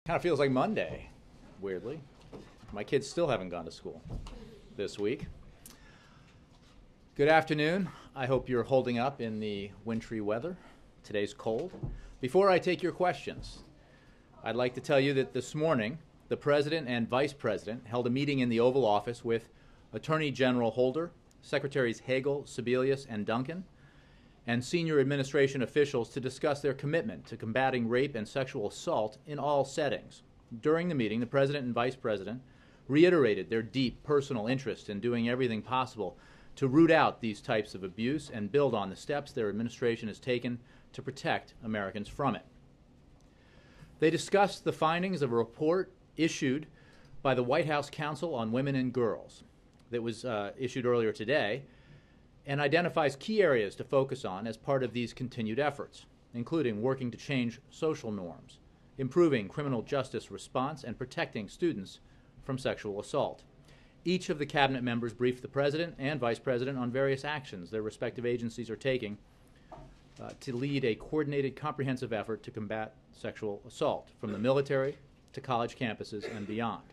Kind of feels like Monday, weirdly. My kids still haven't gone to school this week. Good afternoon. I hope you're holding up in the wintry weather. Today's cold. Before I take your questions, I'd like to tell you that this morning, the President and Vice President held a meeting in the Oval Office with Attorney General Holder, Secretaries Hagel, Sebelius, and Duncan, and senior administration officials to discuss their commitment to combating rape and sexual assault in all settings. During the meeting, the President and Vice President reiterated their deep personal interest in doing everything possible to root out these types of abuse and build on the steps their administration has taken to protect Americans from it. They discussed the findings of a report issued by the White House Council on Women and Girls that was issued earlier today, and identifies key areas to focus on as part of these continued efforts, including working to change social norms, improving criminal justice response, and protecting students from sexual assault. Each of the cabinet members briefed the President and Vice President on various actions their respective agencies are taking to lead a coordinated, comprehensive effort to combat sexual assault, from the military to college campuses and beyond.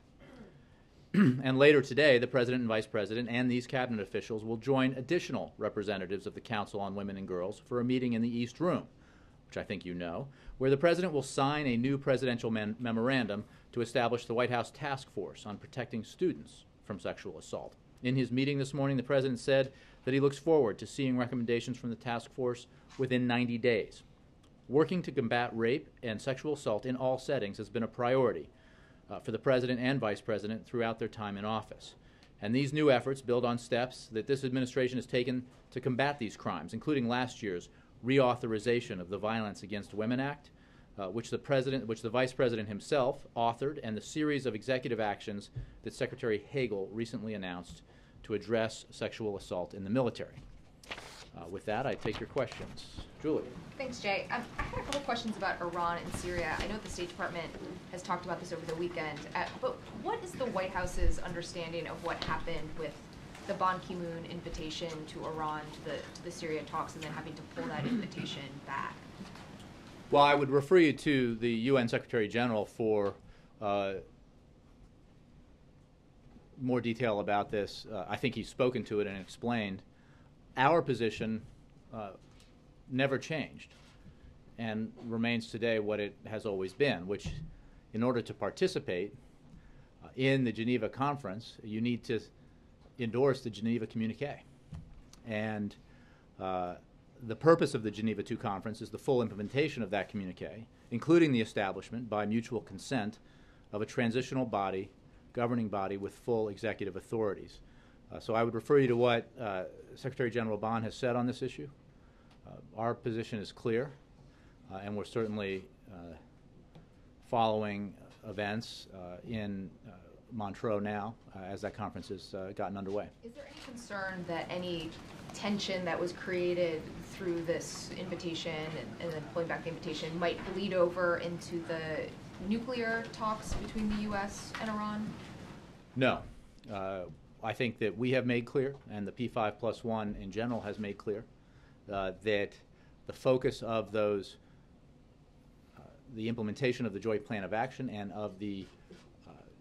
And later today, the President and Vice President and these cabinet officials will join additional representatives of the Council on Women and Girls for a meeting in the East Room, which I think you know, where the President will sign a new presidential memorandum to establish the White House Task Force on protecting students from sexual assault. In his meeting this morning, the President said that he looks forward to seeing recommendations from the task force within 90 days. Working to combat rape and sexual assault in all settings has been a priority for the President and Vice President throughout their time in office. And these new efforts build on steps that this administration has taken to combat these crimes, including last year's reauthorization of the Violence Against Women Act, which the Vice President himself authored, and the series of executive actions that Secretary Hagel recently announced to address sexual assault in the military. With that, I take your questions. Julie. Thanks, Jay. I had a couple questions about Iran and Syria. I know the State Department has talked about this over the weekend, but what is the White House's understanding of what happened with the Ban Ki-moon invitation to Iran to the Syria talks and then having to pull that invitation back? Well, I would refer you to the UN Secretary General for more detail about this. I think he's spoken to it and explained. Our position never changed and remains today what it has always been, which in order to participate in the Geneva Conference, you need to endorse the Geneva Communique. And the purpose of the Geneva II Conference is the full implementation of that communique, including the establishment by mutual consent of a transitional body, governing body with full executive authorities. So I would refer you to what Secretary General Ban has said on this issue. Our position is clear, and we're certainly following events in Montreux now as that conference has gotten underway. Is there any concern that any tension that was created through this invitation and then pulling back the invitation might bleed over into the nuclear talks between the U.S. and Iran? No. I think that we have made clear, and the P5+1 in general has made clear, that the focus of those, the implementation of the Joint Plan of Action and of the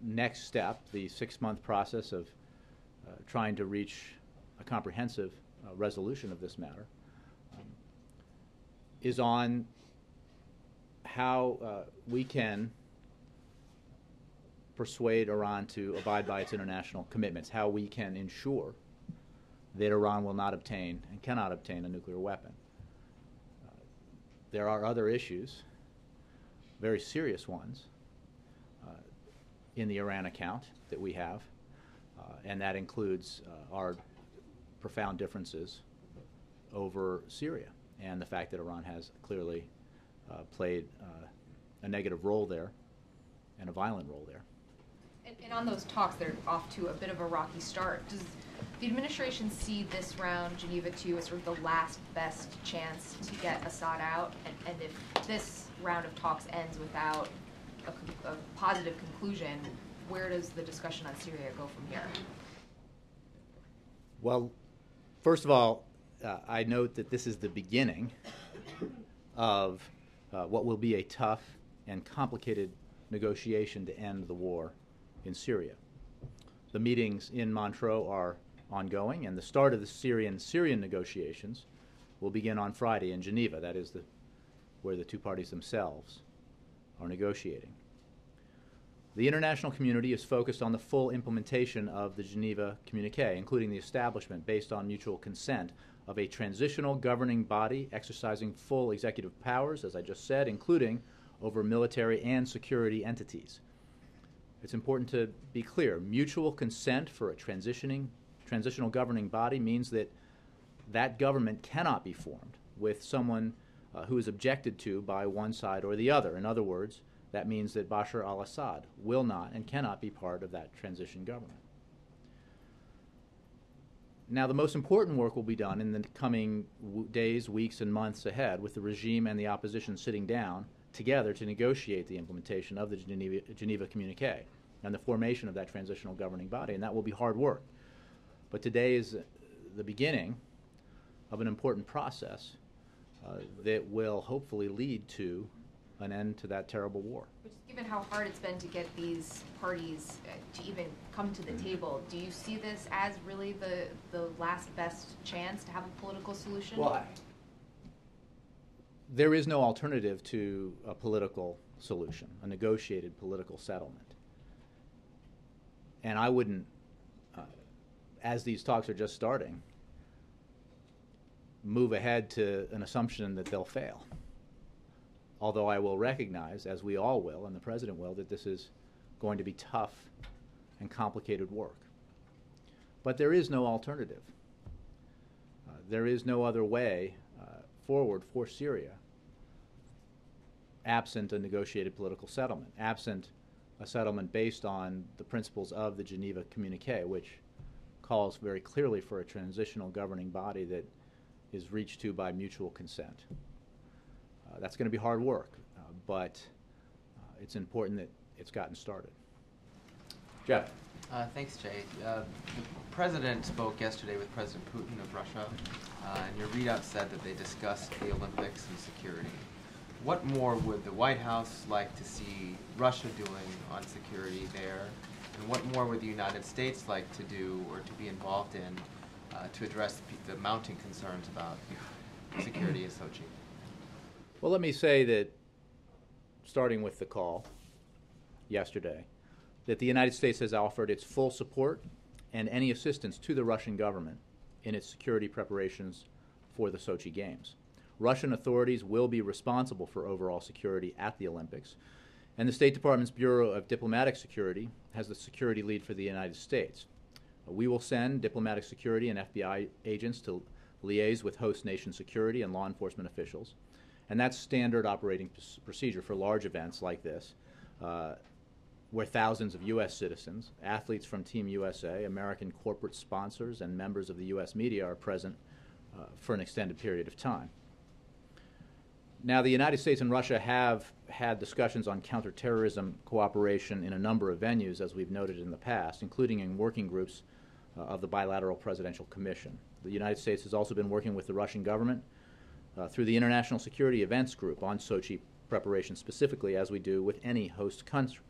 next step, the 6-month process of trying to reach a comprehensive resolution of this matter, is on how we can persuade Iran to abide by its international commitments, how we can ensure that Iran will not obtain and cannot obtain a nuclear weapon. There are other issues, very serious ones, in the Iran account that we have, and that includes our profound differences over Syria and the fact that Iran has clearly played a negative role there and a violent role there. And on those talks, they're off to a bit of a rocky start. Does the administration see this round, Geneva II, as sort of the last best chance to get Assad out? And if this round of talks ends without a positive conclusion, where does the discussion on Syria go from here? Well, first of all, I note that this is the beginning of what will be a tough and complicated negotiation to end the war in Syria. The meetings in Montreux are ongoing, and the start of the Syrian negotiations will begin on Friday in Geneva. That is where the two parties themselves are negotiating. The international community is focused on the full implementation of the Geneva Communiqué, including the establishment, based on mutual consent, of a transitional governing body exercising full executive powers, as I just said, including over military and security entities. It's important to be clear. Mutual consent for a transitional governing body means that that government cannot be formed with someone who is objected to by one side or the other. In other words, that means that Bashar al-Assad will not and cannot be part of that transition government. Now, the most important work will be done in the coming days, weeks, and months ahead, with the regime and the opposition sitting down together to negotiate the implementation of the Geneva Communiqué and the formation of that transitional governing body, and that will be hard work. But today is the beginning of an important process that will hopefully lead to an end to that terrible war. Which, given how hard it's been to get these parties to even come to the table, do you see this as really the last best chance to have a political solution? Well, there is no alternative to a political solution, a negotiated political settlement. And I wouldn't, as these talks are just starting, move ahead to an assumption that they'll fail. Although I will recognize, as we all will, and the President will, that this is going to be tough and complicated work. But there is no alternative. There is no other way forward for Syria absent a negotiated political settlement, absent a settlement based on the principles of the Geneva Communiqué, which calls very clearly for a transitional governing body that is reached to by mutual consent. That's going to be hard work, but it's important that it's gotten started. Jeff. Thanks, Jay. The President spoke yesterday with President Putin of Russia, and your readout said that they discussed the Olympics and security. What more would the White House like to see Russia doing on security there, and what more would the United States like to do or to be involved in to address the mounting concerns about security in Sochi? Well, let me say that, starting with the call yesterday, that the United States has offered its full support and any assistance to the Russian government in its security preparations for the Sochi Games. Russian authorities will be responsible for overall security at the Olympics, and the State Department's Bureau of Diplomatic Security has the security lead for the United States. We will send diplomatic security and FBI agents to liaise with host nation security and law enforcement officials. And that's standard operating procedure for large events like this, where thousands of U.S. citizens, athletes from Team USA, American corporate sponsors, and members of the U.S. media are present for an extended period of time. Now, the United States and Russia have had discussions on counterterrorism cooperation in a number of venues, as we've noted in the past, including in working groups of the Bilateral Presidential Commission. The United States has also been working with the Russian government through the International Security Events Group on Sochi preparation, specifically as we do with any host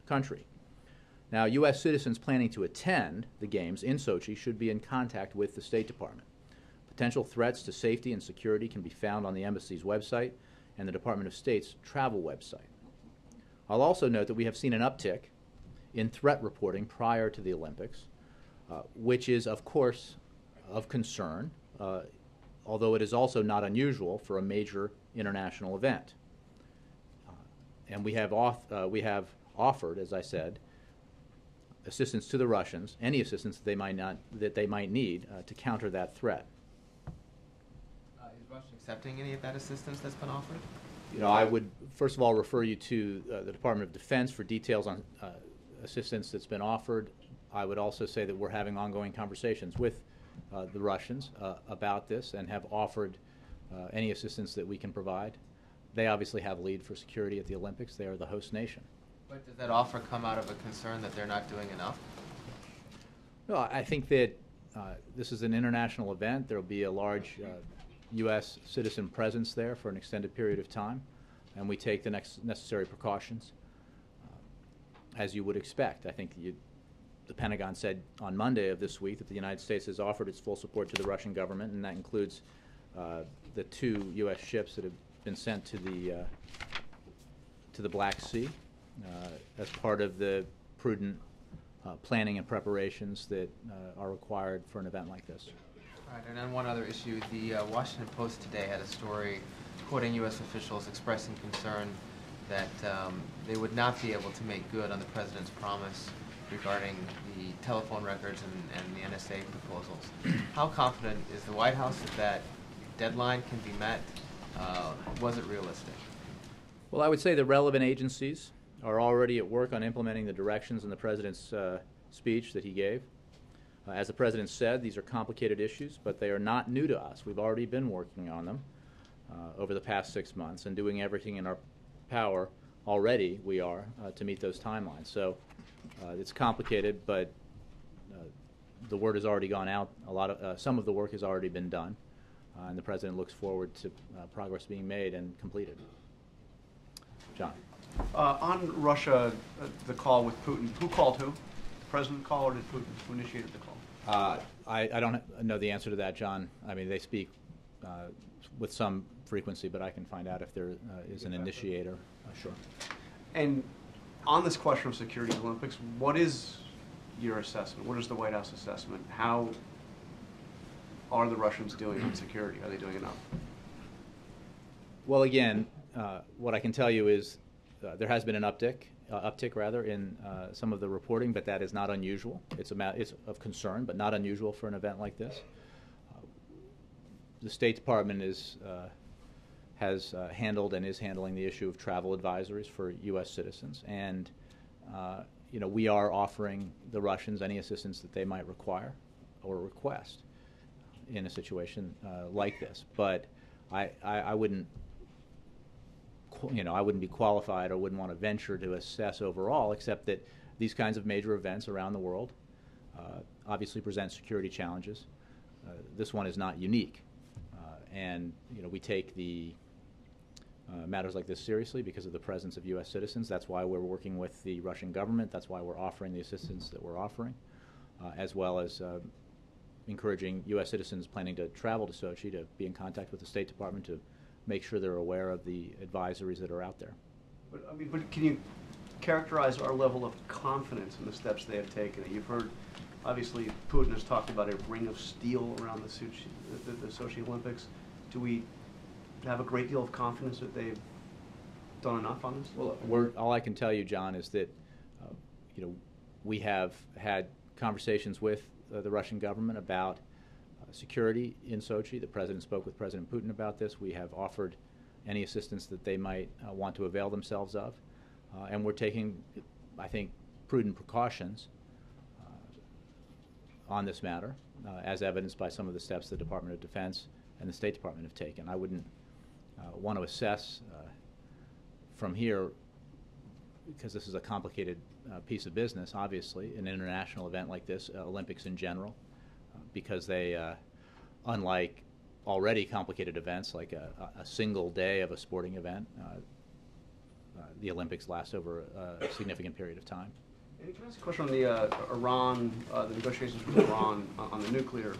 country. Now, U.S. citizens planning to attend the Games in Sochi should be in contact with the State Department. Potential threats to safety and security can be found on the embassy's website and the Department of State's travel website. I'll also note that we have seen an uptick in threat reporting prior to the Olympics, which is, of course, of concern, although it is also not unusual for a major international event. And we have offered, as I said, assistance to the Russians, any assistance that they might need to counter that threat. Is Russia accepting any of that assistance that's been offered? You know, I would first of all refer you to the Department of Defense for details on assistance that's been offered. I would also say that we're having ongoing conversations with the Russians about this and have offered any assistance that we can provide. They obviously have lead for security at the Olympics. They are the host nation. But does that offer come out of a concern that they're not doing enough? No, I think that this is an international event. There will be a large U.S. citizen presence there for an extended period of time, and we take the necessary precautions. as you would expect. I think the Pentagon said on Monday of this week that the United States has offered its full support to the Russian government, and that includes the 2 U.S. ships that have been sent to the Black Sea as part of the prudent planning and preparations that are required for an event like this. All right, and then one other issue. The Washington Post today had a story quoting U.S. officials expressing concern that they would not be able to make good on the president's promise regarding the telephone records and the NSA proposals. How confident is the White House that that deadline can be met? Was it realistic? Well, I would say the relevant agencies are already at work on implementing the directions in the president's speech that he gave. As the president said, these are complicated issues, but they are not new to us. We've already been working on them over the past 6 months and doing everything in our power already, we are, to meet those timelines. So it's complicated, but the word has already gone out. Some of the work has already been done, and the president looks forward to progress being made and completed. John. On Russia, the call with Putin, who called who? The president call, or did Putin? Who initiated the call? I don't know the answer to that, John. I mean, they speak with some frequency, but I can find out if there is an initiator. Sure. And on this question of security of the Olympics, what is your assessment? What is the White House assessment? How are the Russians doing on security? Are they doing enough? Well, again, what I can tell you is there has been an uptick in some of the reporting, but that is not unusual. It's of concern, but not unusual for an event like this. The State Department has handled and is handling the issue of travel advisories for U.S. citizens, and we are offering the Russians any assistance that they might require or request in a situation like this. But I wouldn't. I wouldn't be qualified or wouldn't want to venture to assess overall, except that these kinds of major events around the world obviously present security challenges. This one is not unique, and we take the matters like this seriously because of the presence of U.S. citizens. That's why we're working with the Russian government. That's why we're offering the assistance that we're offering, as well as encouraging U.S. citizens planning to travel to Sochi to be in contact with the State Department to make sure they're aware of the advisories that are out there. But can you characterize our level of confidence in the steps they have taken? You've heard, obviously, Putin has talked about a ring of steel around the Sochi Olympics. Do we have a great deal of confidence that they've done enough on this? Well, all I can tell you, John, is that we have had conversations with the Russian government about security in Sochi. The president spoke with President Putin about this. We have offered any assistance that they might want to avail themselves of. And we're taking, I think, prudent precautions on this matter, as evidenced by some of the steps the Department of Defense and the State Department have taken. I wouldn't want to assess from here, because this is a complicated piece of business, obviously, an international event like this, Olympics in general, because they, unlike already complicated events like a single day of a sporting event, the Olympics last over a significant period of time. And can I ask a question on the Iran, the negotiations with Iran on the nuclear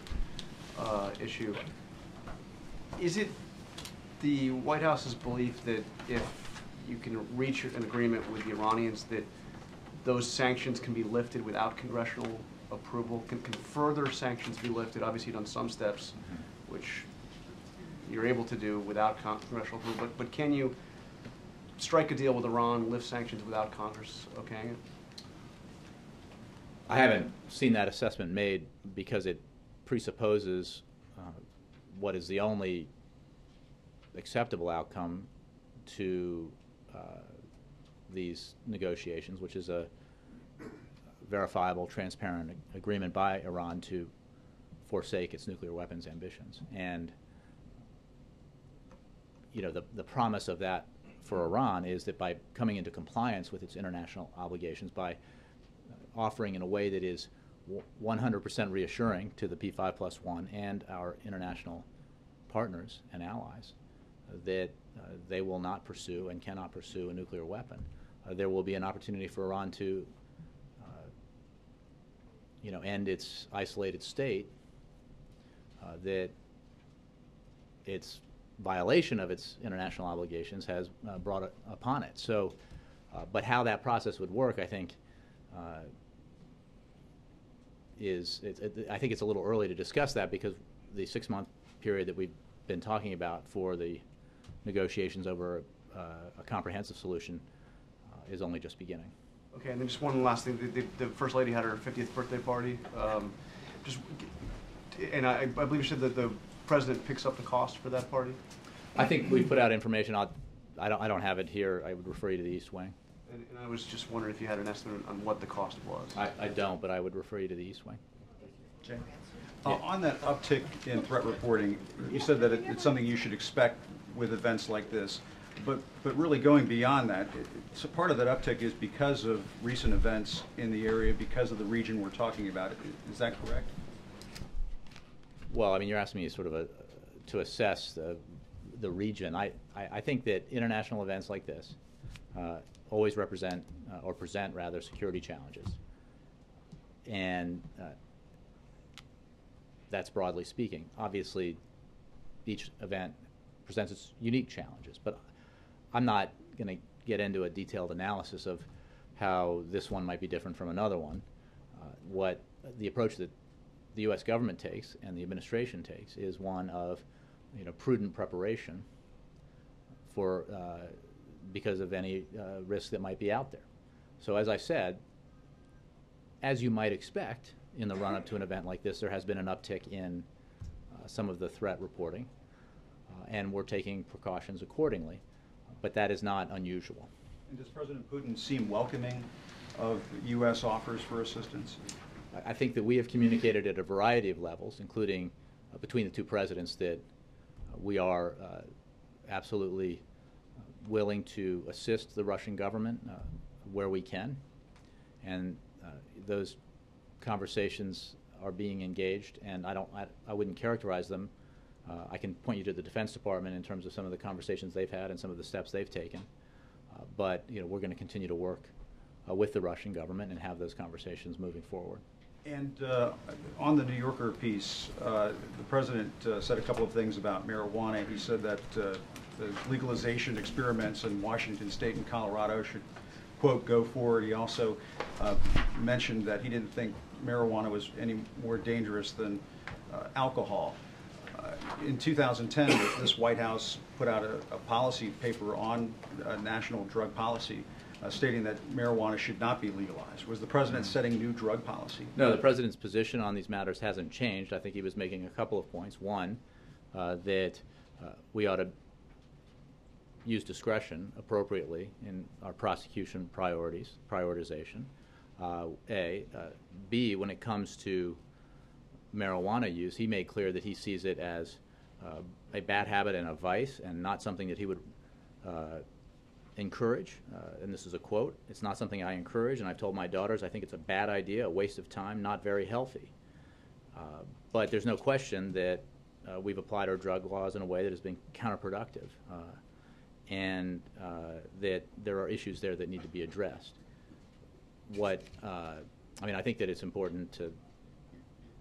issue? Is it the White House's belief that if you can reach an agreement with the Iranians that those sanctions can be lifted without congressional approval? Can further sanctions be lifted? Obviously, you've done some steps, which you're able to do without congressional approval, but can you strike a deal with Iran, lift sanctions without Congress okaying it? I haven't seen that assessment made because it presupposes what is the only acceptable outcome to these negotiations, which is a verifiable, transparent agreement by Iran to forsake its nuclear weapons ambitions. And the promise of that for Iran is that by coming into compliance with its international obligations, by offering in a way that is 100% reassuring to the P5+1 and our international partners and allies, that they will not pursue and cannot pursue a nuclear weapon, there will be an opportunity for Iran to end its isolated state, that its violation of its international obligations has brought upon it. So, but how that process would work, I think, I think it's a little early to discuss that, because the 6-month period that we've been talking about for the negotiations over a comprehensive solution is only just beginning. Okay, and then just one last thing. The First Lady had her 50th birthday party. And I believe you said that the President picks up the cost for that party? I think we've put out information. I don't have it here. I would refer you to the East Wing. And I was just wondering if you had an estimate on what the cost was. I don't, but I would refer you to the East Wing. Jay? On that uptick in threat reporting, you said that it's something you should expect with events like this. But really going beyond that, so part of that uptick is because of recent events in the area, because of the region we're talking about. Is that correct? Well, I mean, you're asking me sort of to assess the region. I think that international events like this always represent, or present rather, security challenges. And that's broadly speaking. Obviously, each event presents its unique challenges, but I'm not going to get into a detailed analysis of how this one might be different from another one. What the approach that the U.S. government takes and the administration takes is one of, prudent preparation for because of any risk that might be out there. So, as I said, as you might expect in the run-up to an event like this, there has been an uptick in some of the threat reporting, and we're taking precautions accordingly. But that is not unusual. And does President Putin seem welcoming of U.S. offers for assistance? I think that we have communicated at a variety of levels, including between the two presidents, that we are absolutely willing to assist the Russian government where we can. And those conversations are being engaged, and I wouldn't characterize them. I can point you to the Defense Department in terms of some of the conversations they've had and some of the steps they've taken. But we're going to continue to work with the Russian government and have those conversations moving forward. And on the New Yorker piece, the president said a couple of things about marijuana. He said that the legalization experiments in Washington State and Colorado should, quote, go forward. He also mentioned that he didn't think marijuana was any more dangerous than alcohol. In 2010, this White House put out a policy paper on national drug policy, stating that marijuana should not be legalized. Was the president setting new drug policy? No, the president's position on these matters hasn't changed. I think he was making a couple of points. One, that we ought to use discretion appropriately in our prosecution prioritization. B, when it comes to marijuana use, he made clear that he sees it as a bad habit and a vice, and not something that he would encourage. And this is a quote: "It's not something I encourage, and I've told my daughters I think it's a bad idea, a waste of time, not very healthy." But there's no question that we've applied our drug laws in a way that has been counterproductive, and that there are issues there that need to be addressed. I think that it's important to,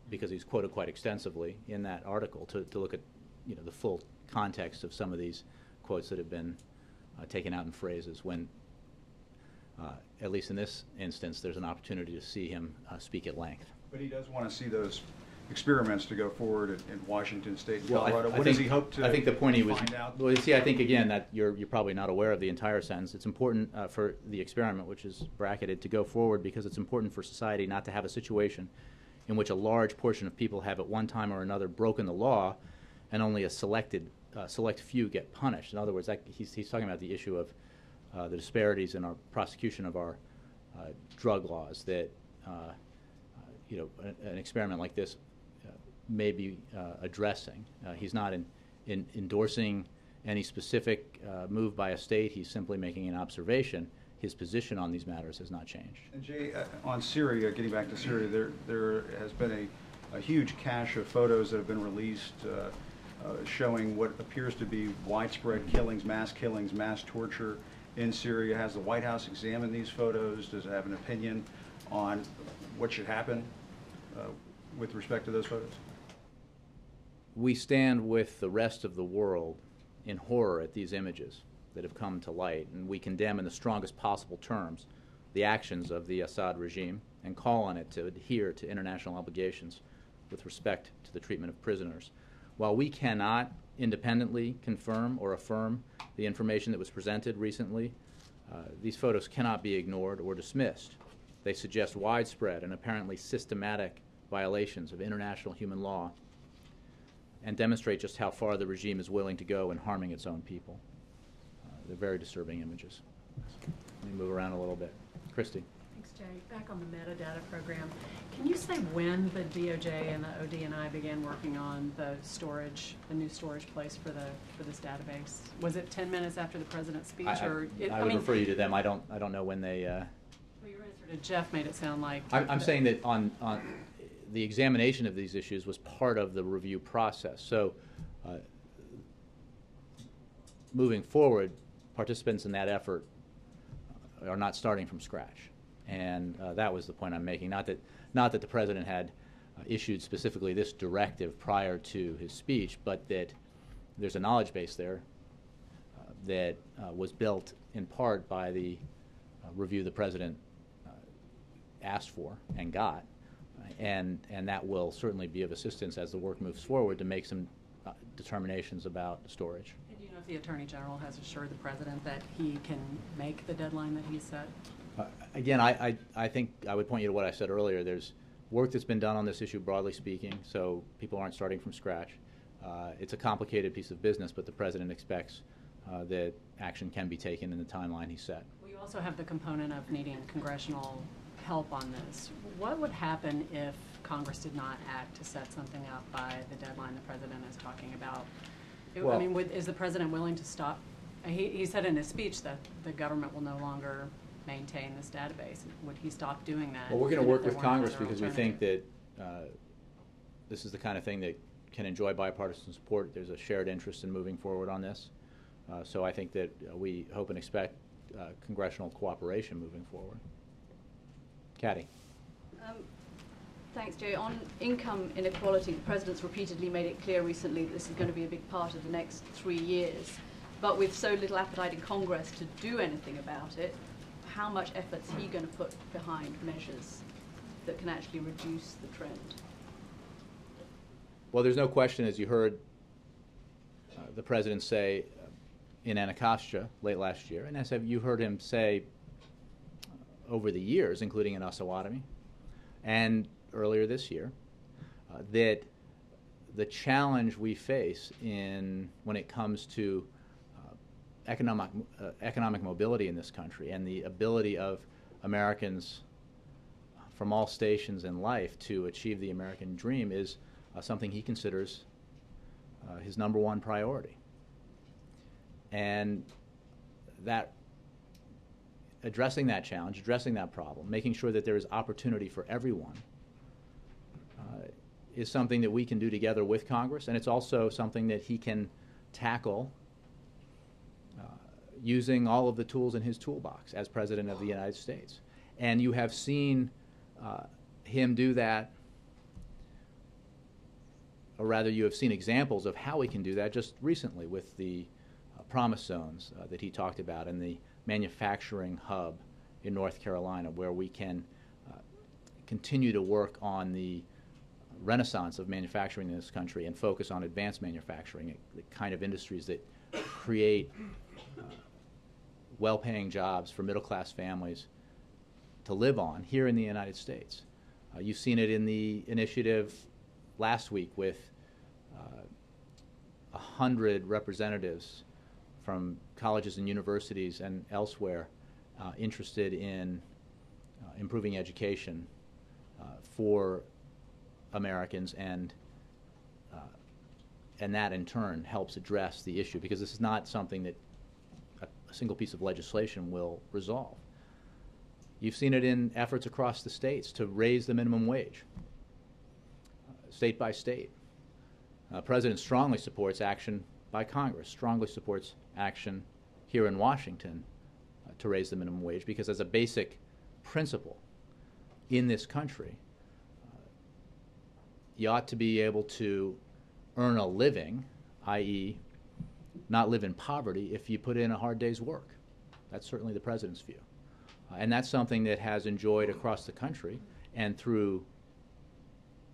because he's quoted quite extensively in that article, to look at the full context of some of these quotes that have been taken out in phrases when, at least in this instance, there's an opportunity to see him speak at length. But he does want to see those experiments to go forward in Washington State and Well, Colorado. What does he hope to I think the point he was, find out? well, you see, I think again that you're probably not aware of the entire sentence. It's important for the experiment, which is bracketed, to go forward because it's important for society not to have a situation in which a large portion of people have at one time or another broken the law and only a select few get punished. In other words, he's talking about the issue of the disparities in our prosecution of our drug laws, that an experiment like this may be addressing. He's not endorsing any specific move by a state. He's simply making an observation. His position on these matters has not changed. And Jay, on Syria, getting back to Syria, there has been a huge cache of photos that have been released showing what appears to be widespread killings, mass torture, in Syria? Has the White House examined these photos? Does it have an opinion on what should happen with respect to those photos? We stand with the rest of the world in horror at these images that have come to light, and we condemn in the strongest possible terms the actions of the Assad regime and call on it to adhere to international obligations with respect to the treatment of prisoners. While we cannot independently confirm or affirm the information that was presented recently, these photos cannot be ignored or dismissed. They suggest widespread and apparently systematic violations of international human law and demonstrate just how far the regime is willing to go in harming its own people. They're very disturbing images. Let me move around a little bit. Christy. Thanks, Jay. Back on the metadata program, can you say when the DOJ and the ODNI began working on the new storage place for this database? Was it 10 minutes after the president's speech, I would refer you to them. I don't know when they. Well, your answer to Jeff made it sound like. I'm saying that on the examination of these issues was part of the review process. So, moving forward, participants in that effort are not starting from scratch, and that was the point I'm making. Not that the president had issued specifically this directive prior to his speech, but that there's a knowledge base there that was built in part by the review the president asked for and got, and that will certainly be of assistance as the work moves forward to make some determinations about storage. And do you know if the Attorney General has assured the president that he can make the deadline that he set? Again, I think I would point you to what I said earlier. There's work that's been done on this issue, broadly speaking, so people aren't starting from scratch. It's a complicated piece of business, but the president expects that action can be taken in the timeline he set. Well, you also have the component of needing congressional help on this. What would happen if Congress did not act to set something up by the deadline the president is talking about? Well, I mean, is the president willing to stop? He said in his speech that the government will no longer maintain this database. Would he stop doing that? Well, we're going to work with Congress other because we think that this is the kind of thing that can enjoy bipartisan support. There's a shared interest in moving forward on this. So I think that we hope and expect congressional cooperation moving forward. Kathy. Thanks, Jay. On income inequality, the President's repeatedly made it clear recently that this is going to be a big part of the next 3 years. But with so little appetite in Congress to do anything about it, how much effort is he going to put behind measures that can actually reduce the trend? Well, there's no question, as you heard the President say in Anacostia late last year, and as you heard him say over the years, including in Osawatomie, and earlier this year, that the challenge we face when it comes to economic mobility in this country and the ability of Americans from all stations in life to achieve the American dream is something he considers his #1 priority. And that addressing that challenge, addressing that problem, making sure that there is opportunity for everyone is something that we can do together with Congress, and it's also something that he can tackle using all of the tools in his toolbox as President of the United States. And you have seen him do that, or rather you have seen examples of how he can do that just recently with the promise zones that he talked about and the manufacturing hub in North Carolina, where we can continue to work on the renaissance of manufacturing in this country and focus on advanced manufacturing, the kind of industries that create well-paying jobs for middle-class families to live on here in the United States. You've seen it in the initiative last week with 100 representatives from colleges and universities and elsewhere interested in improving education for Americans, and that in turn helps address the issue, because this is not something that a single piece of legislation will resolve. You've seen it in efforts across the states to raise the minimum wage, state by state. The President strongly supports action by Congress, strongly supports action here in Washington to raise the minimum wage, because as a basic principle in this country, you ought to be able to earn a living, i.e., not live in poverty, if you put in a hard day's work. That's certainly the president's view. And that's something that has enjoyed across the country and through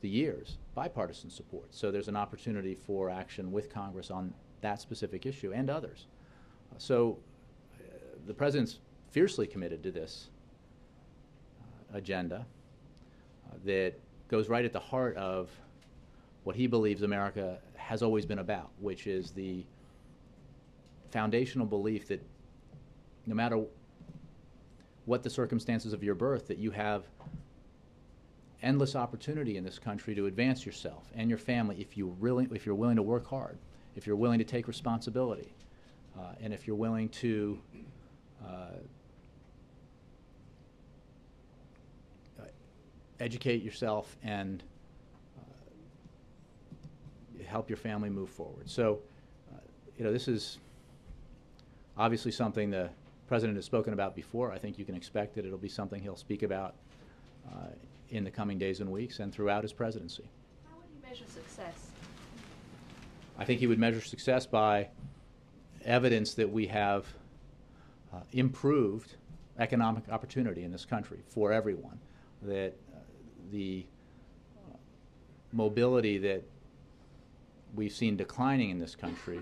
the years bipartisan support. So there's an opportunity for action with Congress on that specific issue and others. The president's fiercely committed to this agenda that goes right at the heart of what he believes America has always been about, which is the foundational belief that no matter what the circumstances of your birth, that you have endless opportunity in this country to advance yourself and your family if you're willing to work hard, if you're willing to take responsibility, and if you're willing to educate yourself and help your family move forward. So, this is obviously something the president has spoken about before. I think you can expect that it'll be something he'll speak about in the coming days and weeks and throughout his presidency. How would you measure success? I think he would measure success by evidence that we have improved economic opportunity in this country for everyone, that the mobility that we've seen declining in this country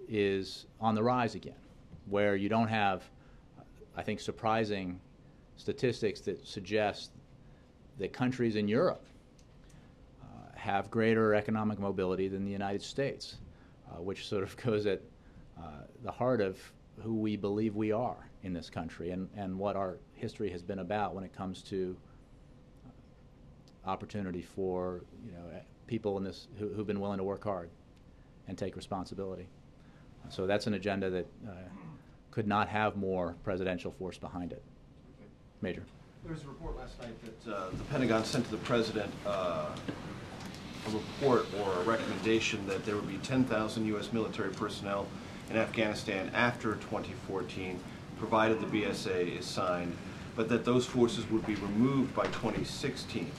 is on the rise again, where you don't have, I think, surprising statistics that suggest that countries in Europe have greater economic mobility than the United States, which sort of goes at the heart of who we believe we are in this country and what our history has been about when it comes to opportunity for people in this who've been willing to work hard and take responsibility. So that's an agenda that could not have more presidential force behind it. Major. There was a report last night that the Pentagon sent to the president a report or a recommendation that there would be 10,000 U.S. military personnel in Afghanistan after 2014, provided the BSA is signed, but that those forces would be removed by 2016.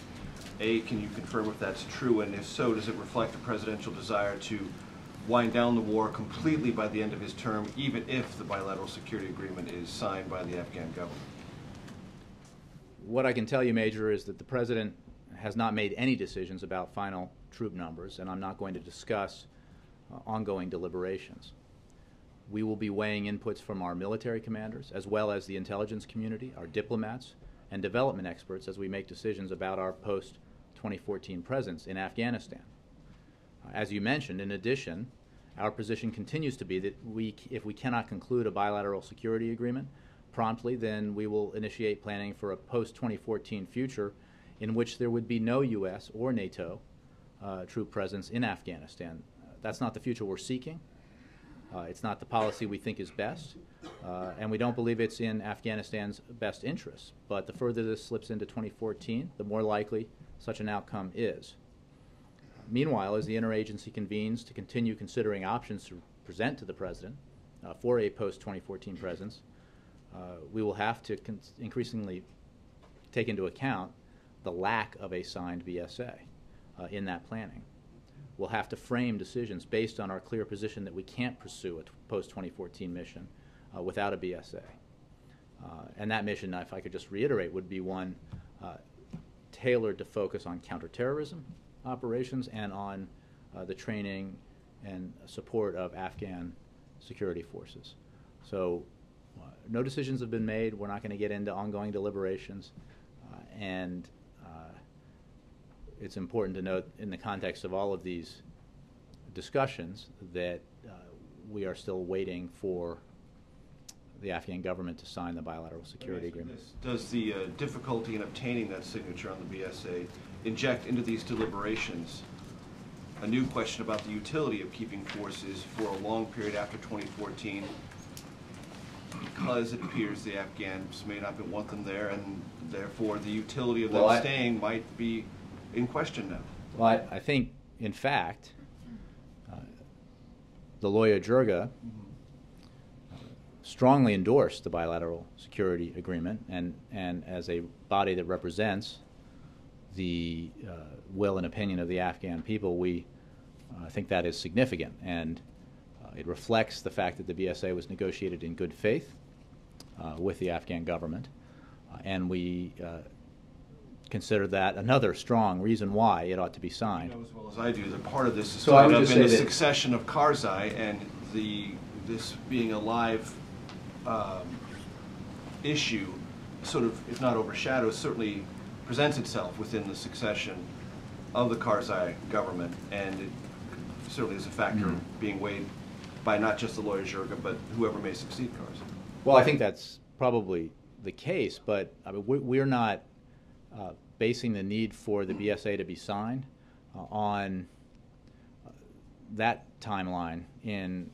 A, can you confirm if that's true, and if so, does it reflect a presidential desire to wind down the war completely by the end of his term, even if the bilateral security agreement is signed by the Afghan government? What I can tell you, Major, is that the president has not made any decisions about final troop numbers, and I'm not going to discuss ongoing deliberations. We will be weighing inputs from our military commanders, as well as the intelligence community, our diplomats, and development experts as we make decisions about our post-2014 presence in Afghanistan. As you mentioned, in addition, our position continues to be that if we cannot conclude a bilateral security agreement promptly, then we will initiate planning for a post-2014 future in which there would be no U.S. or NATO troop presence in Afghanistan. That's not the future we're seeking. It's not the policy we think is best, and we don't believe it's in Afghanistan's best interests. But the further this slips into 2014, the more likely such an outcome is. Meanwhile, as the interagency convenes to continue considering options to present to the president for a post-2014 presence, we will have to increasingly take into account the lack of a signed BSA in that planning. We'll have to frame decisions based on our clear position that we can't pursue a post-2014 mission without a BSA. And that mission, if I could just reiterate, would be one tailored to focus on counterterrorism operations and on the training and support of Afghan security forces. So no decisions have been made. We're not going to get into ongoing deliberations. And it's important to note in the context of all of these discussions that we are still waiting for the Afghan government to sign the bilateral security agreement. Does the difficulty in obtaining that signature on the BSA inject into these deliberations a new question about the utility of keeping forces for a long period after 2014, because it appears the Afghans may not want them there, and therefore the utility of them staying might be in question now? Well, I think, in fact, the Loya Jirga strongly endorsed the bilateral security agreement, and as a body that represents the will and opinion of the Afghan people, we think that is significant, and it reflects the fact that the BSA was negotiated in good faith with the Afghan government, and we consider that another strong reason why it ought to be signed. You know as well as I do that part of this is So I tied would up just in the say that- succession of Karzai and this being a live issue, sort of, if not overshadows, certainly presents itself within the succession of the Karzai government, and it certainly is a factor being weighed by not just the lawyers, Jurgen, but whoever may succeed Karzai. Well, I think that's probably the case, but I mean, we're not basing the need for the BSA to be signed on that timeline in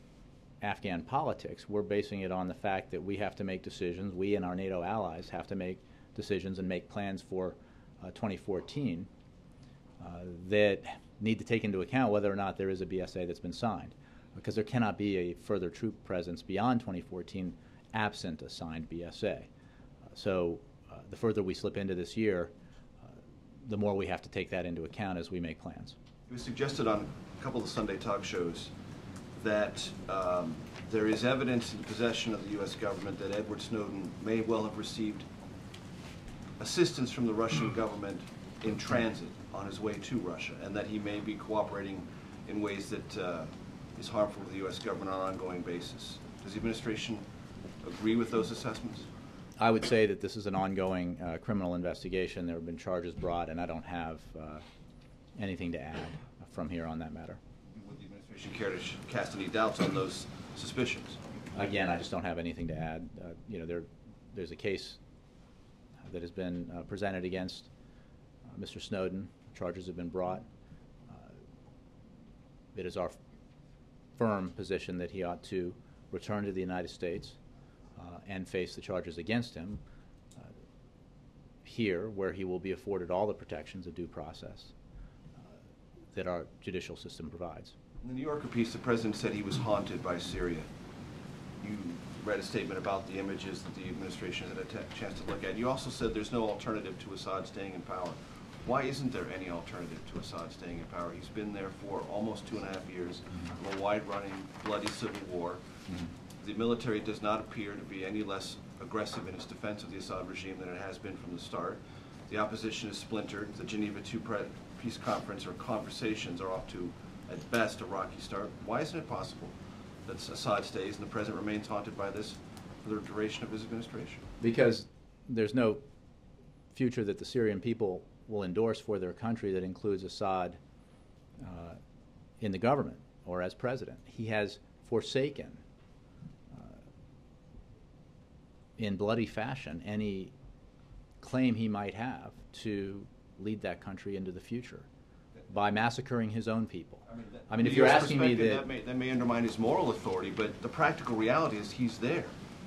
Afghan politics. We're basing it on the fact that we have to make decisions, we and our NATO allies have to make decisions and make plans for 2014 that need to take into account whether or not there is a BSA that's been signed, because there cannot be a further troop presence beyond 2014 absent a signed BSA. So the further we slip into this year, the more we have to take that into account as we make plans. It was suggested on a couple of Sunday talk shows that there is evidence in the possession of the U.S. government that Edward Snowden may well have received assistance from the Russian government in transit on his way to Russia, and that he may be cooperating in ways that is harmful to the U.S. government on an ongoing basis. Does the administration agree with those assessments? I would say that this is an ongoing criminal investigation. There have been charges brought, and I don't have anything to add from here on that matter. Would the administration care to cast any doubts on those suspicions? Again, I just don't have anything to add. You know, there's a case that has been presented against Mr. Snowden. Charges have been brought. It is our firm position that he ought to return to the United States and face the charges against him here, where he will be afforded all the protections of due process that our judicial system provides. In the New Yorker piece, the president said he was haunted by Syria. You read a statement about the images that the administration had a chance to look at. You also said there's no alternative to Assad staying in power. Why isn't there any alternative to Assad staying in power? He's been there for almost 2.5 years of a wide-running, bloody civil war. The military does not appear to be any less aggressive in its defense of the Assad regime than it has been from the start. The opposition is splintered. The Geneva II peace conference or conversations are off to, at best, a rocky start. Why isn't it possible that Assad stays and the president remains haunted by this for the duration of his administration? Because there's no future that the Syrian people will endorse for their country that includes Assad in the government or as president. He has forsaken in bloody fashion any claim he might have to lead that country into the future by massacring his own people. I mean, if you're asking me that may undermine his moral authority, but the practical reality is he's there.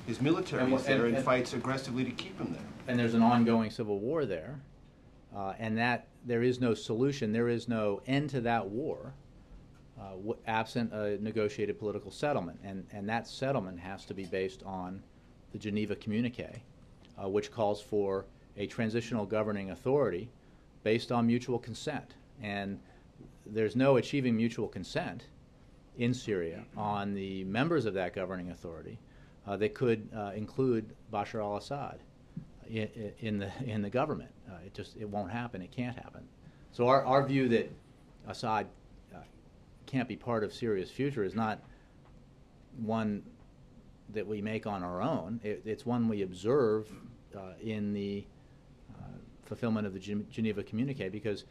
His military is there and fights aggressively to keep him there. And there's an ongoing civil war there, and that there is no solution, there is no end to that war absent a negotiated political settlement. And that settlement has to be based on the Geneva Communique, which calls for a transitional governing authority based on mutual consent. And there's no achieving mutual consent in Syria on the members of that governing authority that could include Bashar al-Assad in the government. It won't happen. It can't happen. So our view that Assad can't be part of Syria's future is not one that we make on our own. It's one we observe in the fulfillment of the Geneva Communique, because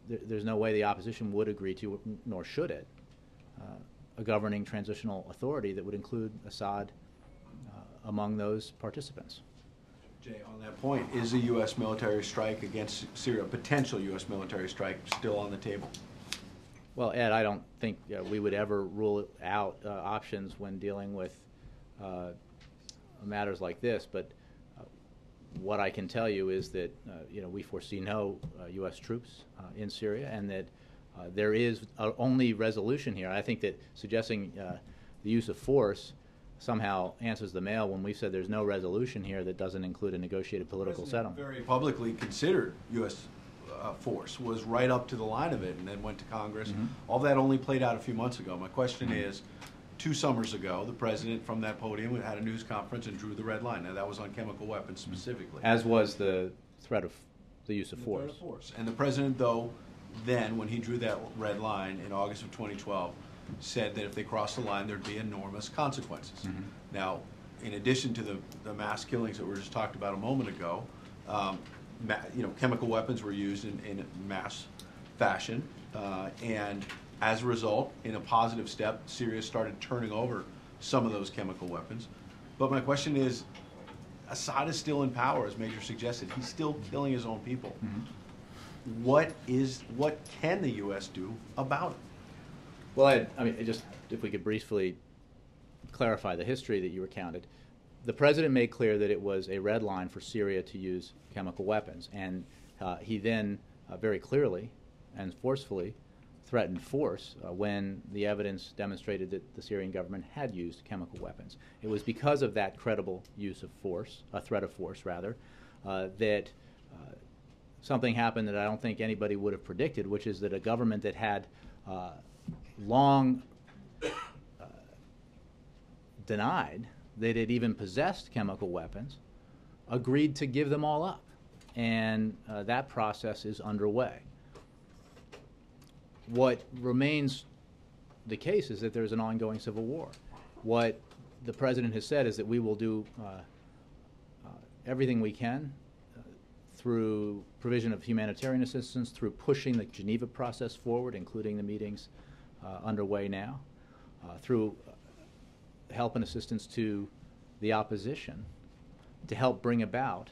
there's no way the opposition would agree to, nor should it, a governing transitional authority that would include Assad among those participants. Jay, on that point, is a U.S. military strike against Syria, a potential U.S. military strike, still on the table? Well, Ed, I don't think we would ever rule out options when dealing with matters like this, but what I can tell you is that we foresee no U.S. troops in Syria, and that there is only resolution here. I think that suggesting the use of force somehow answers the mail when we've said there's no resolution here that doesn't include a negotiated political settlement. Very publicly considered U.S. Force, was right up to the line of it, and then went to Congress. All that only played out a few months ago. My question is, 2 summers ago, the president from that podium had a news conference and drew the red line. Now, that was on chemical weapons specifically. As was the threat of the use of force. And the president, though, then, when he drew that red line in August of 2012, said that if they crossed the line, there'd be enormous consequences. Now, in addition to the mass killings that were just talked about a moment ago, chemical weapons were used in mass fashion, and as a result, in a positive step, Syria started turning over some of those chemical weapons. But my question is, Assad is still in power, as Major suggested. He's still killing his own people. What can the U.S. do about it? Well, just if we could briefly clarify the history that you recounted. The president made clear that it was a red line for Syria to use chemical weapons, and he then very clearly and forcefully threatened force when the evidence demonstrated that the Syrian government had used chemical weapons. It was because of that credible use of force, a threat of force rather, that something happened that I don't think anybody would have predicted, which is that a government that had long denied that it even possessed chemical weapons agreed to give them all up. And that process is underway. What remains the case is that there's an ongoing civil war. What the president has said is that we will do everything we can through provision of humanitarian assistance, through pushing the Geneva process forward, including the meetings underway now, through help and assistance to the opposition to help bring about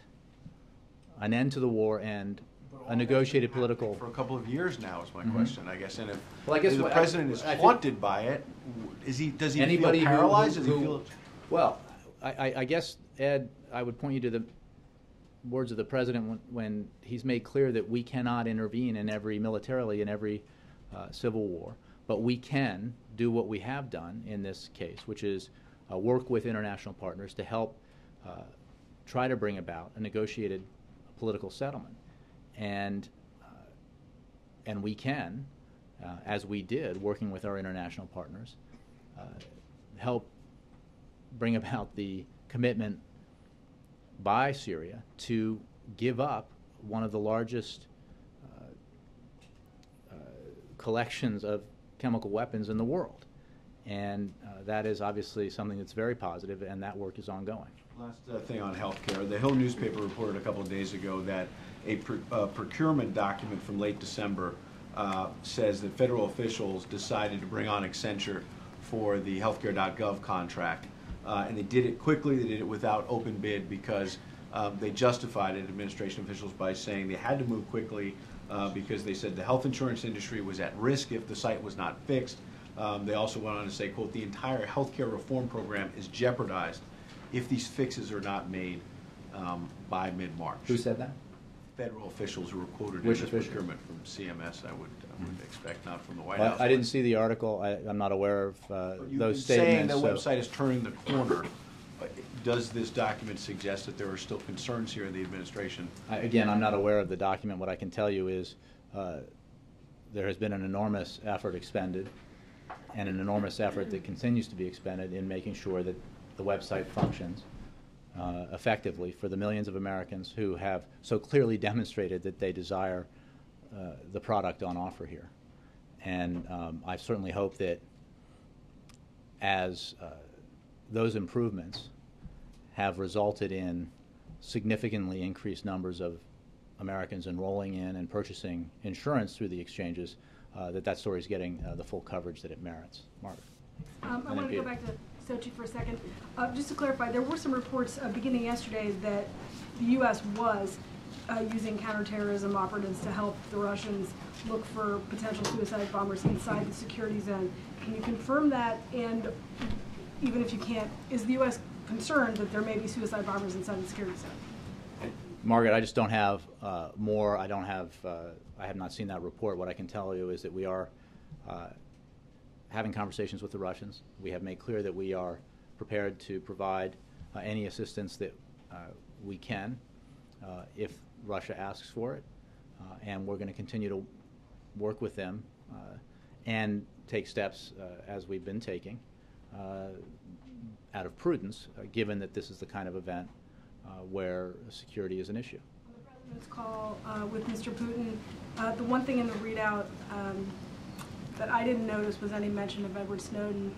an end to the war and a negotiated political. For a couple of years now is my question, I guess. And if, well, I guess if the president is haunted by it, does he feel paralyzed? Well, I guess, Ed, I would point you to the words of the president when he's made clear that we cannot intervene militarily in every civil war, but we can do what we have done in this case, which is work with international partners to help try to bring about a negotiated political settlement. And we can, as we did, working with our international partners, help bring about the commitment by Syria to give up one of the largest collections of chemical weapons in the world. And that is obviously something that's very positive, and that work is ongoing. Last thing on healthcare. The Hill newspaper reported a couple of days ago that a procurement document from late December says that federal officials decided to bring on Accenture for the healthcare.gov contract. And they did it quickly. They did it without open bid because they justified it, administration officials, by saying they had to move quickly because they said the health insurance industry was at risk if the site was not fixed. They also went on to say, quote, the entire healthcare reform program is jeopardized if these fixes are not made by mid-March. Who said that? Federal officials who were quoted Which in this official? procurement from CMS, I would expect, not from the White House. I didn't see the article. I'm not aware of those statements. Saying the website is turning the corner. Does this document suggest that there are still concerns here in the administration? Again, I'm not aware of the document. What I can tell you is there has been an enormous effort expended and an enormous effort that continues to be expended in making sure that the website functions effectively for the millions of Americans who have so clearly demonstrated that they desire the product on offer here. And I certainly hope that as those improvements have resulted in significantly increased numbers of Americans enrolling in and purchasing insurance through the exchanges, that story is getting the full coverage that it merits. Margaret. I want to go back to Sochi for a second. Just to clarify, there were some reports beginning yesterday that the U.S. was using counterterrorism operatives to help the Russians look for potential suicide bombers inside the security zone. Can you confirm that? And even if you can't, is the U.S. concerned that there may be suicide bombers inside the security zone? Margaret, I just don't have more. I have not seen that report. What I can tell you is that we are having conversations with the Russians. We have made clear that we are prepared to provide any assistance that we can if Russia asks for it, and we're going to continue to work with them and take steps as we've been taking out of prudence, given that this is the kind of event where security is an issue. On the President's call with Mr. Putin, the one thing in the readout that I didn't notice was any mention of Edward Snowden.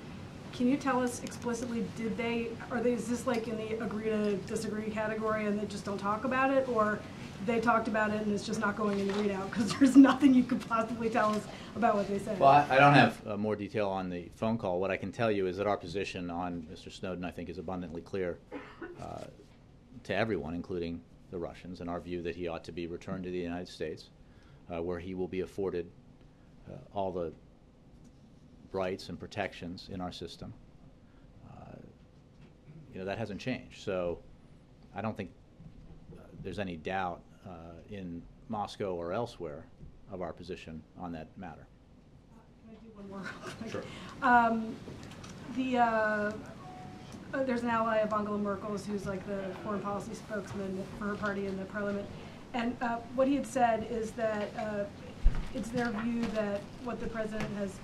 Can you tell us explicitly, is this like in the agree to disagree category and they just don't talk about it, or they talked about it and it's just not going in the readout? Because there's nothing you could possibly tell us about what they said. Well, I don't have more detail on the phone call. What I can tell you is that our position on Mr. Snowden, I think, is abundantly clear to everyone, including the Russians, and our view that he ought to be returned to the United States, where he will be afforded all the rights and protections in our system. That hasn't changed. So I don't think there's any doubt in Moscow or elsewhere of our position on that matter. Can I do one more? Sure. There's an ally of Angela Merkel's who's like the foreign policy spokesman for her party in the parliament. And what he had said is that it's their view that what the president has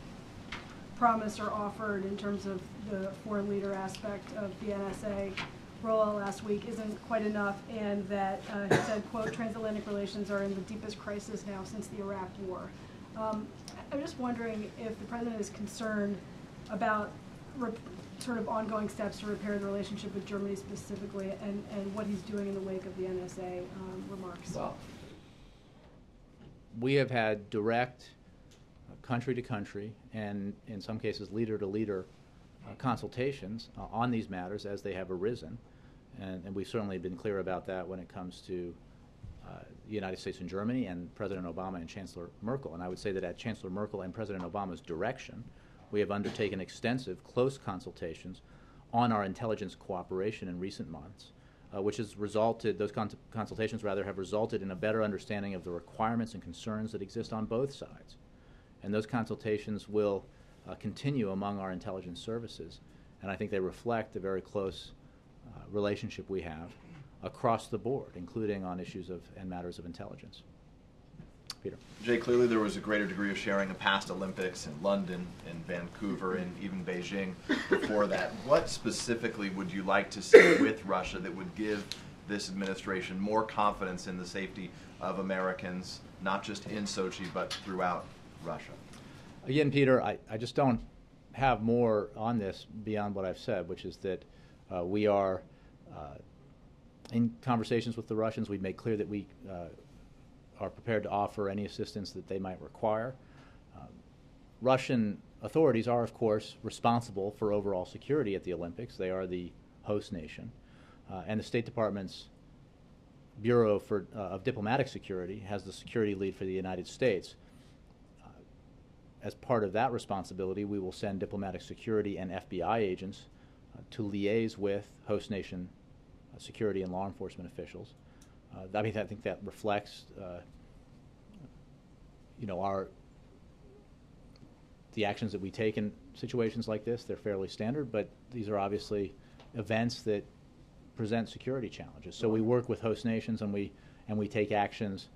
promised or offered in terms of the foreign leader aspect of the NSA rollout last week isn't quite enough, and that he said, quote, transatlantic relations are in the deepest crisis now since the Iraq War. I'm just wondering if the president is concerned about sort of ongoing steps to repair the relationship with Germany specifically, and what he's doing in the wake of the NSA remarks. Well, we have had direct country to country and in some cases leader to leader consultations on these matters as they have arisen, and we've certainly been clear about that when it comes to the United States and Germany and President Obama and Chancellor Merkel. And I would say that at Chancellor Merkel and President Obama's direction, we have undertaken extensive, close consultations on our intelligence cooperation in recent months, which has resulted, those consultations rather have resulted in a better understanding of the requirements and concerns that exist on both sides. And those consultations will continue among our intelligence services. And I think they reflect the very close relationship we have across the board, including on issues of and matters of intelligence. Peter. Jay, clearly there was a greater degree of sharing of past Olympics in London, in Vancouver, and even Beijing before that. What specifically would you like to see with Russia that would give this administration more confidence in the safety of Americans, not just in Sochi, but throughout Russia? Again, Peter, I just don't have more on this beyond what I've said, which is that we are in conversations with the Russians. We've made clear that we are prepared to offer any assistance that they might require. Russian authorities are, of course, responsible for overall security at the Olympics. They are the host nation. And the State Department's Bureau of Diplomatic Security has the security lead for the United States. As part of that responsibility, we will send diplomatic security and FBI agents to liaise with host nation security and law enforcement officials. I mean, I think that reflects, the actions that we take in situations like this. They're fairly standard, but these are obviously events that present security challenges. So we work with host nations, and we take actions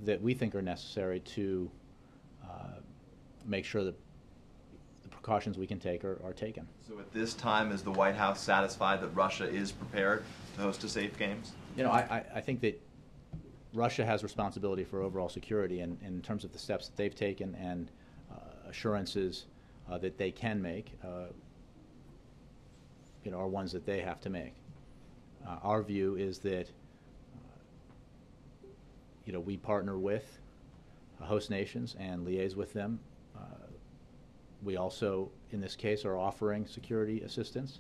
that we think are necessary to make sure that the precautions we can take are taken. So at this time, is the White House satisfied that Russia is prepared to host a safe games? I think that Russia has responsibility for overall security, and in terms of the steps that they've taken and assurances that they can make, are ones that they have to make. Our view is that we partner with host nations and liaise with them. We also, in this case, are offering security assistance,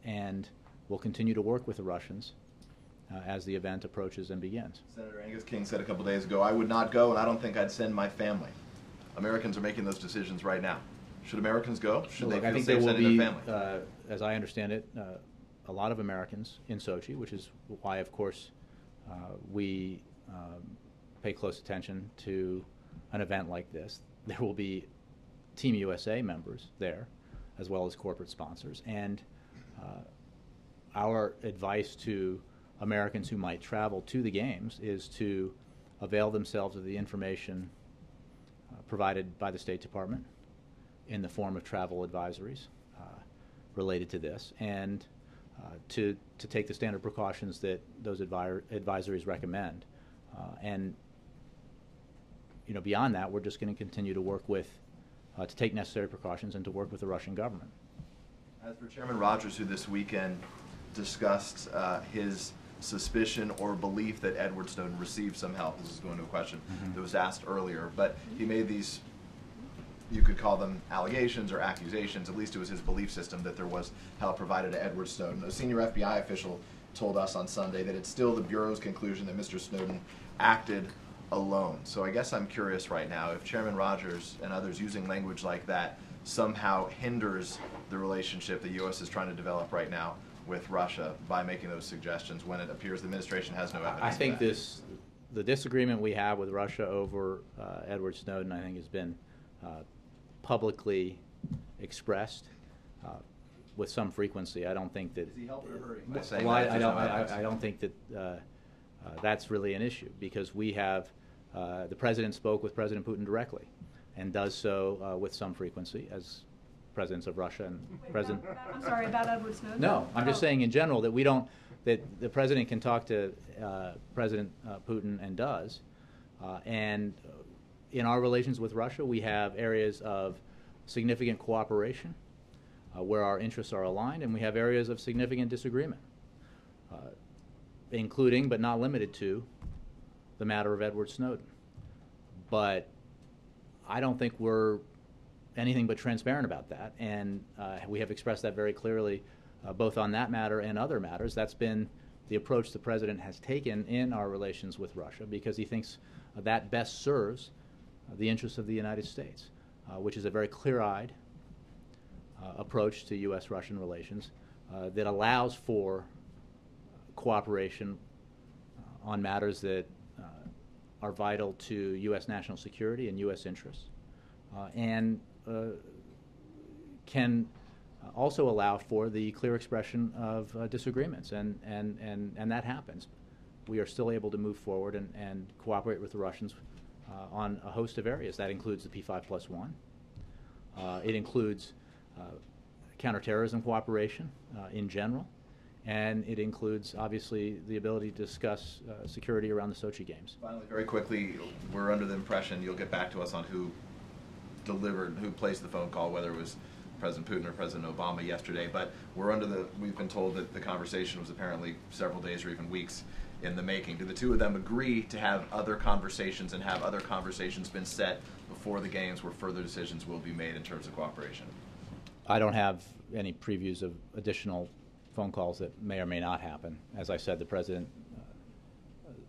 and we'll continue to work with the Russians as the event approaches and begins. Senator Angus King said a couple days ago, "I would not go, and I don't think I'd send my family." Americans are making those decisions right now. Should Americans go? Should they feel safe sending their family? As I understand it, a lot of Americans in Sochi, which is why, of course, we pay close attention to an event like this. There will be Team USA members there, as well as corporate sponsors. And our advice to Americans who might travel to the games is to avail themselves of the information provided by the State Department in the form of travel advisories related to this, and to take the standard precautions that those advisories recommend. And beyond that, we're just going to continue to work with, to take necessary precautions and to work with the Russian government. As for Chairman Rogers, who this weekend discussed his suspicion or belief that Edward Snowden received some help, this is going to a question that was asked earlier, but he made these, you could call them allegations or accusations, at least it was his belief system that there was help provided to Edward Snowden. A senior FBI official told us on Sunday that it's still the Bureau's conclusion that Mr. Snowden acted alone. So I guess I'm curious right now if Chairman Rogers and others using language like that somehow hinders the relationship the U.S. is trying to develop right now with Russia by making those suggestions when it appears the administration has no evidence. I think the disagreement we have with Russia over Edward Snowden, I think, has been publicly expressed with some frequency. I don't think that. Is he helping or hurting? I don't think that that's really an issue, because we have the president spoke with President Putin directly, and does so with some frequency as presidents of Russia and President. I'm sorry, about Edward Snowden? No, I'm just saying in general that we don't. That the president can talk to President Putin and does, and in our relations with Russia, we have areas of significant cooperation where our interests are aligned, and we have areas of significant disagreement, including but not limited to the matter of Edward Snowden. But I don't think we're anything but transparent about that, and we have expressed that very clearly both on that matter and other matters. That's been the approach the president has taken in our relations with Russia, because he thinks that best serves the interests of the United States, which is a very clear-eyed approach to U.S.-Russian relations that allows for cooperation on matters that are vital to U.S. national security and U.S. interests, and can also allow for the clear expression of disagreements, and that happens. We are still able to move forward and cooperate with the Russians on a host of areas. That includes the P5+1. It includes counterterrorism cooperation in general, and it includes, obviously, the ability to discuss security around the Sochi Games. Finally, very quickly, we're under the impression, you'll get back to us on who placed the phone call, whether it was President Putin or President Obama yesterday, but we've been told that the conversation was apparently several days or even weeks in the making. Do the two of them agree to have other conversations, and have other conversations been set before the games where further decisions will be made in terms of cooperation? I don't have any previews of additional phone calls that may or may not happen. As I said, the President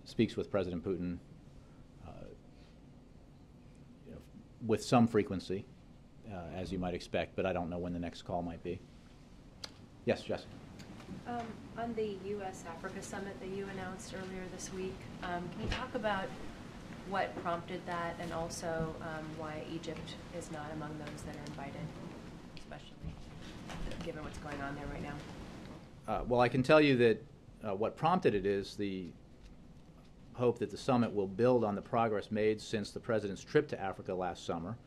speaks with President Putin with some frequency, as you might expect, but I don't know when the next call might be. Yes, Jessica. On the U.S.-Africa summit that you announced earlier this week, can you talk about what prompted that, and also why Egypt is not among those that are invited, especially given what's going on there right now? Well, I can tell you that what prompted it is the hope that the summit will build on the progress made since the President's trip to Africa last summer,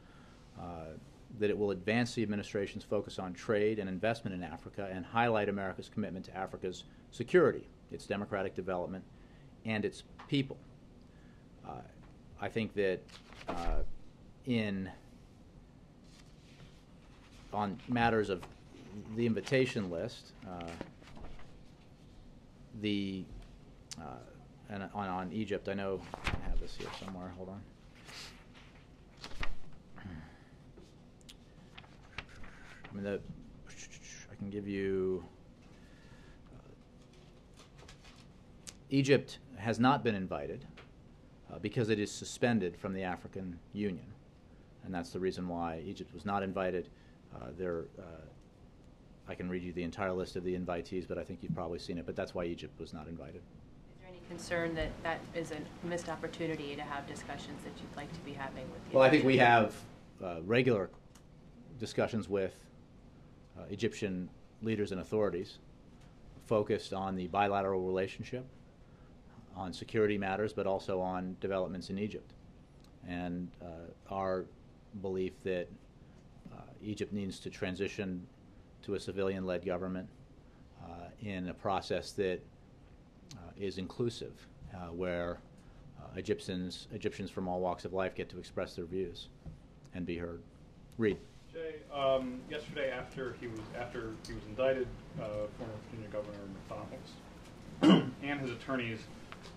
that it will advance the administration's focus on trade and investment in Africa, and highlight America's commitment to Africa's security, its democratic development, and its people. I think that on matters of the invitation list, and on Egypt, I know I have this here somewhere. Hold on. I mean, I can give you. Egypt has not been invited because it is suspended from the African Union, and that's the reason why Egypt was not invited. I can read you the entire list of the invitees, but I think you've probably seen it. But that's why Egypt was not invited. Is there any concern that that is a missed opportunity to have discussions that you'd like to be having with the Well, I think we have regular discussions with Egyptian leaders and authorities focused on the bilateral relationship, on security matters, but also on developments in Egypt. And our belief that Egypt needs to transition to a civilian-led government in a process that is inclusive, where Egyptians from all walks of life get to express their views and be heard. Reed. Jay, yesterday after he was indicted, former Virginia Governor McDonald and his attorneys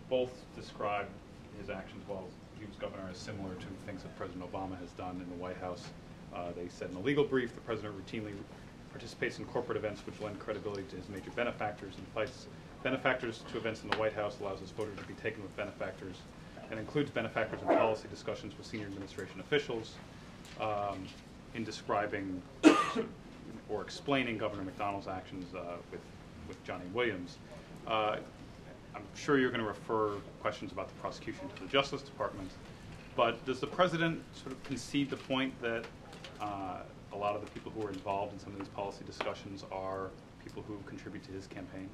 both described his actions while he was governor as similar to things that President Obama has done in the White House. They said in a legal brief, the president routinely participates in corporate events which lend credibility to his major benefactors, invites benefactors to events in the White House, allows his photo to be taken with benefactors, and includes benefactors in policy discussions with senior administration officials. In describing or explaining Governor McDonald's actions with Johnny Williams. I'm sure you're going to refer questions about the prosecution to the Justice Department, but does the president sort of concede the point that a lot of the people who are involved in some of these policy discussions are people who contribute to his campaign?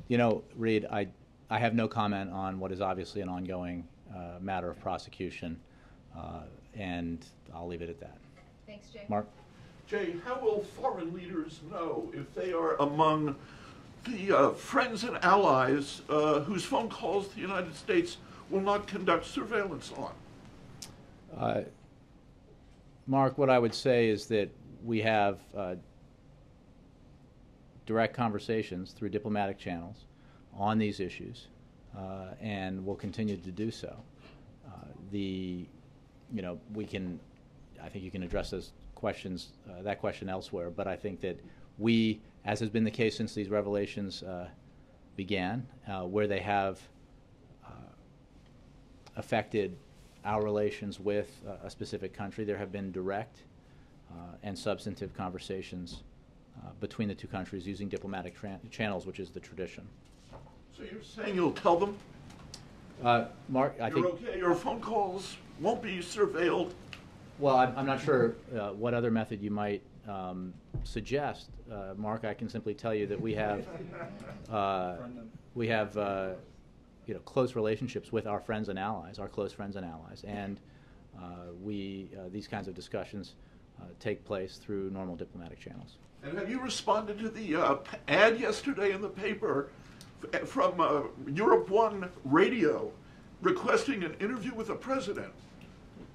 You know, Reed, I have no comment on what is obviously an ongoing matter of prosecution, and I'll leave it at that. Thanks, Jay. Mark? Jay, how will foreign leaders know if they are among the friends and allies whose phone calls the United States will not conduct surveillance on? Mark, what I would say is that we have direct conversations through diplomatic channels on these issues, and will continue to do so. I think you can address those questions, that question elsewhere, but I think that we, as has been the case since these revelations began, where they have affected our relations with a specific country, there have been direct and substantive conversations between the two countries using diplomatic channels, which is the tradition. So you're saying you'll tell them? Mark, I think... Okay, your phone calls won't be surveilled? Well, I'm not sure what other method you might suggest. Mark, I can simply tell you that we have close relationships with our friends and allies, our close friends and allies, and these kinds of discussions take place through normal diplomatic channels. And have you responded to the ad yesterday in the paper from Europe One Radio requesting an interview with the president?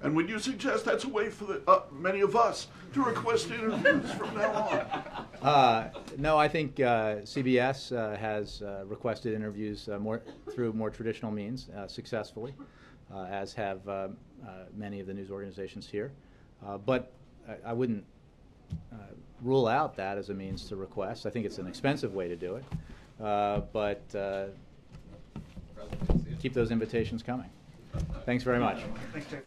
And would you suggest that's a way for many of us to request interviews from now on? No, I think CBS has requested interviews through more traditional means successfully, as have many of the news organizations here. But I wouldn't rule out that as a means to request. I think it's an expensive way to do it, but keep those invitations coming. Thanks very much. Thanks, Dave.